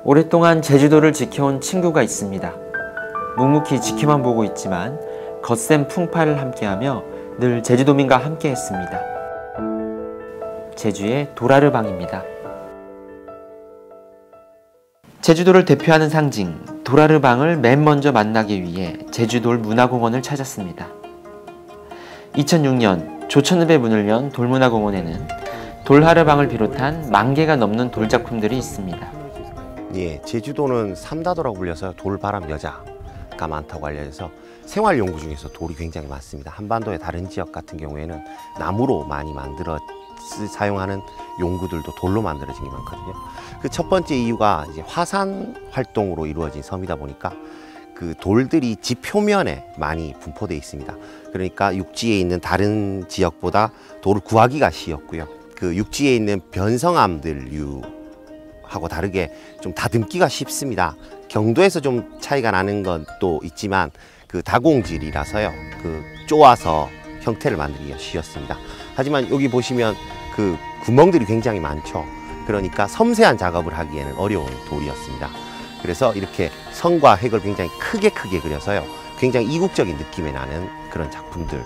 오랫동안 제주도를 지켜온 친구가 있습니다. 묵묵히 지켜만 보고 있지만 거센 풍파를 함께하며 늘 제주도민과 함께했습니다. 제주의 도라르방입니다. 제주도를 대표하는 상징 도라르방을 맨 먼저 만나기 위해 제주돌 문화공원을 찾았습니다. 2006년 조천읍에 문을 연 돌문화공원에는 돌하르방을 비롯한 10,000개가 넘는 돌작품들이 있습니다. 예, 제주도는 삼다도라고 불려서 돌바람 여자가 많다고 알려져서 생활 용구 중에서 돌이 굉장히 많습니다. 한반도의 다른 지역 같은 경우에는 나무로 많이 사용하는 용구들도 돌로 만들어진 게 많거든요. 그 첫 번째 이유가 이제 화산 활동으로 이루어진 섬이다 보니까 그 돌들이 지 표면에 많이 분포되어 있습니다. 그러니까 육지에 있는 다른 지역보다 돌을 구하기가 쉬웠고요. 그 육지에 있는 변성암들류하고 다르게 좀 다듬기가 쉽습니다. 경도에서 좀 차이가 나는 것도 있지만 그 다공질이라서요. 그 쪼아서 형태를 만들기가 쉬웠습니다. 하지만 여기 보시면 그 구멍들이 굉장히 많죠. 그러니까 섬세한 작업을 하기에는 어려운 돌이었습니다. 그래서 이렇게 성과 획을 굉장히 크게 그려서요. 굉장히 이국적인 느낌이 나는 그런 작품들,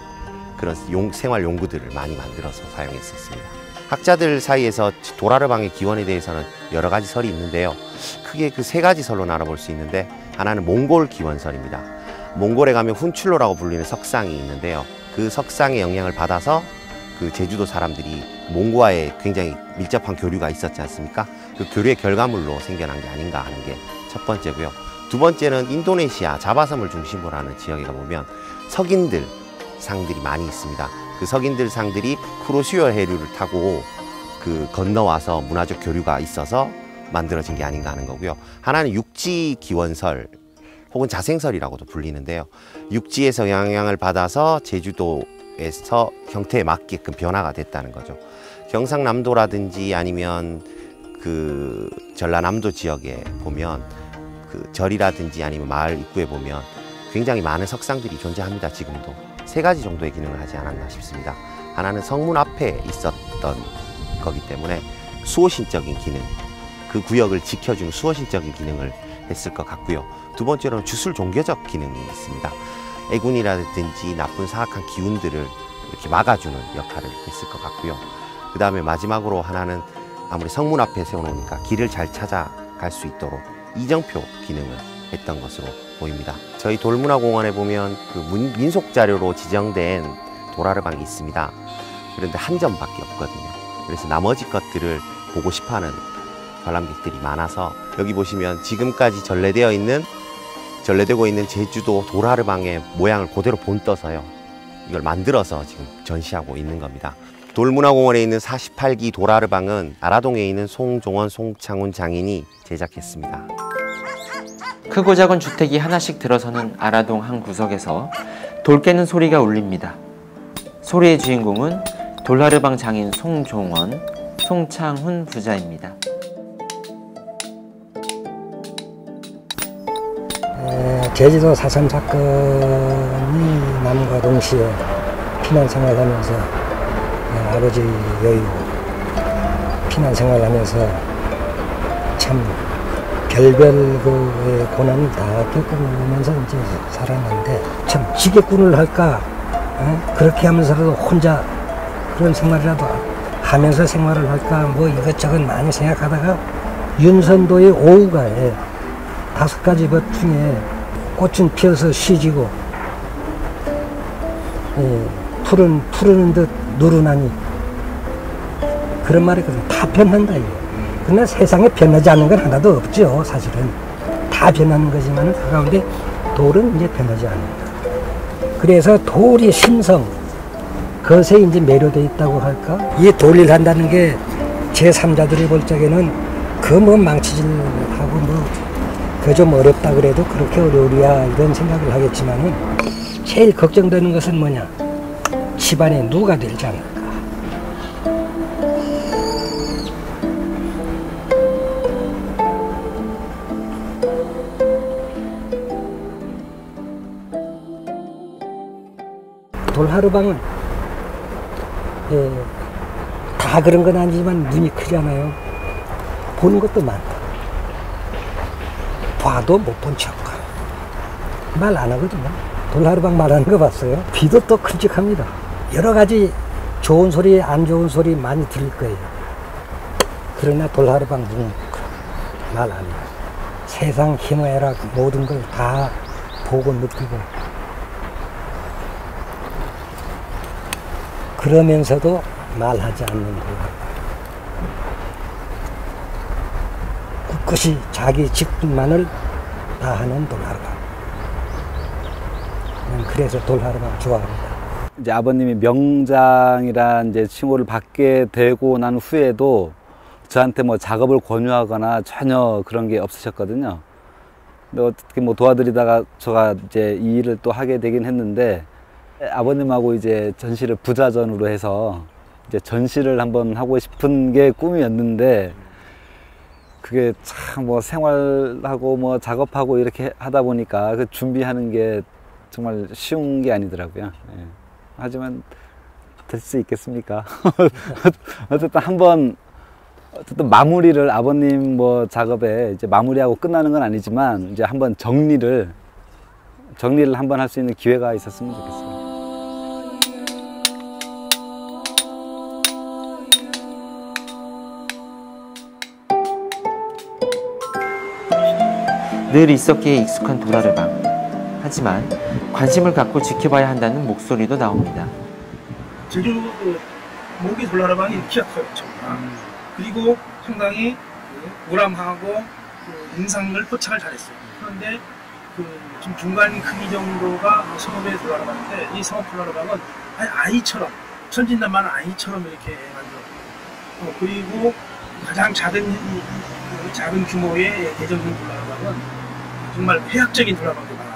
그런 생활 용구들을 많이 만들어서 사용했었습니다. 학자들 사이에서 도라르방의 기원에 대해서는 여러 가지 설이 있는데요. 크게 그 3가지 설로 나눠볼 수 있는데, 하나는 몽골 기원설입니다. 몽골에 가면 훈출로라고 불리는 석상이 있는데요. 그 석상의 영향을 받아서 그 제주도 사람들이 몽고와의 굉장히 밀접한 교류가 있었지 않습니까? 그 교류의 결과물로 생겨난 게 아닌가 하는 게 첫 번째고요. 두 번째는 인도네시아 자바섬을 중심으로 하는 지역에 가보면 석인들 상들이 많이 있습니다. 그 석인들 상들이 쿠로슈요 해류를 타고 그 건너와서 문화적 교류가 있어서 만들어진 게 아닌가 하는 거고요. 하나는 육지 기원설 혹은 자생설이라고도 불리는데요. 육지에서 영향을 받아서 제주도에서 형태에 맞게끔 변화가 됐다는 거죠. 경상남도라든지 아니면 그 전라남도 지역에 보면 그 절이라든지 아니면 마을 입구에 보면 굉장히 많은 석상들이 존재합니다. 지금도 3가지 정도의 기능을 하지 않았나 싶습니다. 하나는 성문 앞에 있었던 거기 때문에 수호신적인 기능, 그 구역을 지켜주는 수호신적인 기능을 했을 것 같고요. 두 번째로는 주술 종교적 기능이 있습니다. 애군이라든지 나쁜 사악한 기운들을 이렇게 막아주는 역할을 했을 것 같고요. 그 다음에 마지막으로 하나는 아무리 성문 앞에 세워놓으니까 길을 잘 찾아갈 수 있도록 이정표 기능을 했던 것으로 보입니다. 저희 돌문화공원에 보면 그 민속자료로 지정된 도라르방이 있습니다. 그런데 한 점밖에 없거든요. 그래서 나머지 것들을 보고 싶어하는 관람객들이 많아서 여기 보시면 지금까지 전래되고 있는 제주도 도라르방의 모양을 그대로 본떠서요. 이걸 만들어서 지금 전시하고 있는 겁니다. 돌문화공원에 있는 48기 도라르방은 아라동에 있는 송종원, 송창훈 장인이 제작했습니다. 크고 작은 주택이 하나씩 들어서는 아라동 한 구석에서 돌 깨는 소리가 울립니다. 소리의 주인공은 돌하르방 장인 송종원, 송창훈 부자입니다. 제주도 4.3 사건이 남과 동시에 피난 생활하면서 아버지 여유 피난 생활하면서 참 별별 그 고난을 다 겪으면서 이제 살았는데 참 지게꾼을 할까 그렇게 하면서라도 혼자 그런 생활이라도 하면서 생활을 할까 뭐 이것저것 많이 생각하다가 윤선도의 오후가에 5가지 것 중에 꽃은 피어서 시지고 푸르는 듯 누르나니 그런 말이거든요. 다 변한다 이거. 그러나 세상에 변하지 않는 건 하나도 없죠. 사실은 다 변하는 거지만 그 가운데 돌은 이제 변하지 않는다. 그래서 돌이 심성 그것에 이제 매료되어 있다고 할까? 이 돌일 한다는 게 제3자들이 볼 적에는 그 뭐 망치질하고 뭐 그 좀 어렵다 그래도 그렇게 어려우랴 이런 생각을 하겠지만은 제일 걱정되는 것은 뭐냐? 집안에 누가 될지 않을까? 돌하르방은 다 그런 건 아니지만 눈이 크잖아요. 보는 것도 많다. 봐도 못 본 척. 말 안 하거든요. 돌하루방 말하는 거 봤어요? 귀도 또 큼직합니다. 여러 가지 좋은 소리, 안 좋은 소리 많이 들을 거예요. 그러나 돌하루방 말 안 해요. 세상 희노애락 모든 걸 다 보고 느끼고 그러면서도 말하지 않는 돌하루방. 꿋꿋이 자기 직분만을 다하는 돌하루방. 그래서 돌하루방 좋아합니다. 이제 아버님이 명장이란 이제 칭호를 받게 되고 난 후에도 저한테 뭐 작업을 권유하거나 전혀 그런 게 없으셨거든요. 근데 어떻게 뭐 도와드리다가 제가 이제 이 일을 또 하게 되긴 했는데 아버님하고 이제 전시를 부자전으로 해서 이제 전시를 한번 하고 싶은 게 꿈이었는데 그게 참 뭐 생활하고 뭐 작업하고 이렇게 하다 보니까 그 준비하는 게 정말 쉬운 게 아니더라고요. 예. 하지만 될 수 있겠습니까? 어쨌든 한번 어쨌든 마무리를 아버님 뭐 작업에 이제 마무리하고 끝나는 건 아니지만 이제 한번 정리를 한번 할 수 있는 기회가 있었으면 좋겠어요. 늘 있었기에 익숙한 돌하루방. 하지만 관심을 갖고 지켜봐야 한다는 목소리도 나옵니다. 제주 모기 돌하루방이 키가 커요. 그리고 상당히 우람하고 인상을 포착을 잘했어요. 그런데 지금 중간 크기 정도가 성읍의 돌하루방인데 이 성읍 돌하루방은 아이처럼 천진난만한 아이처럼 이렇게 만들었고 그리고 가장 작은 규모의 대전형 돌하루방은 정말 해학적인 돌하루방도 많아요.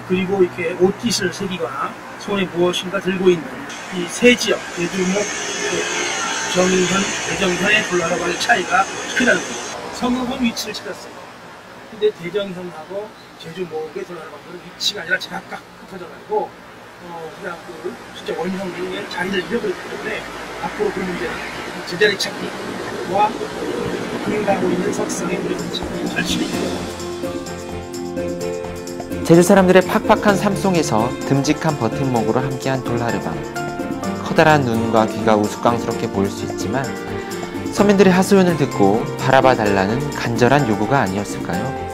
그리고 이렇게 옷깃을 새기거나 손에 무엇인가 들고 있는 이 세 지역 제주목, 정인현, 대정현의 돌하루방의 차이가 크다는 거예요. 성읍은 위치를 찾았어요. 근데 대정현하고 제주목의 돌하루방은 위치가 아니라 제각각 흩어져가지고 그냥 진짜 원형의 자리를 잃어버렸기 때문에 앞으로 그 문제는 제자리 찾기와 그림하고 있는 석상의 우리 찾기 잘 치료해요. 제주 사람들의 팍팍한 삶 속에서 듬직한 버팀목으로 함께한 돌하루방. 커다란 눈과 귀가 우스꽝스럽게 보일 수 있지만 서민들의 하소연을 듣고 바라봐 달라는 간절한 요구가 아니었을까요?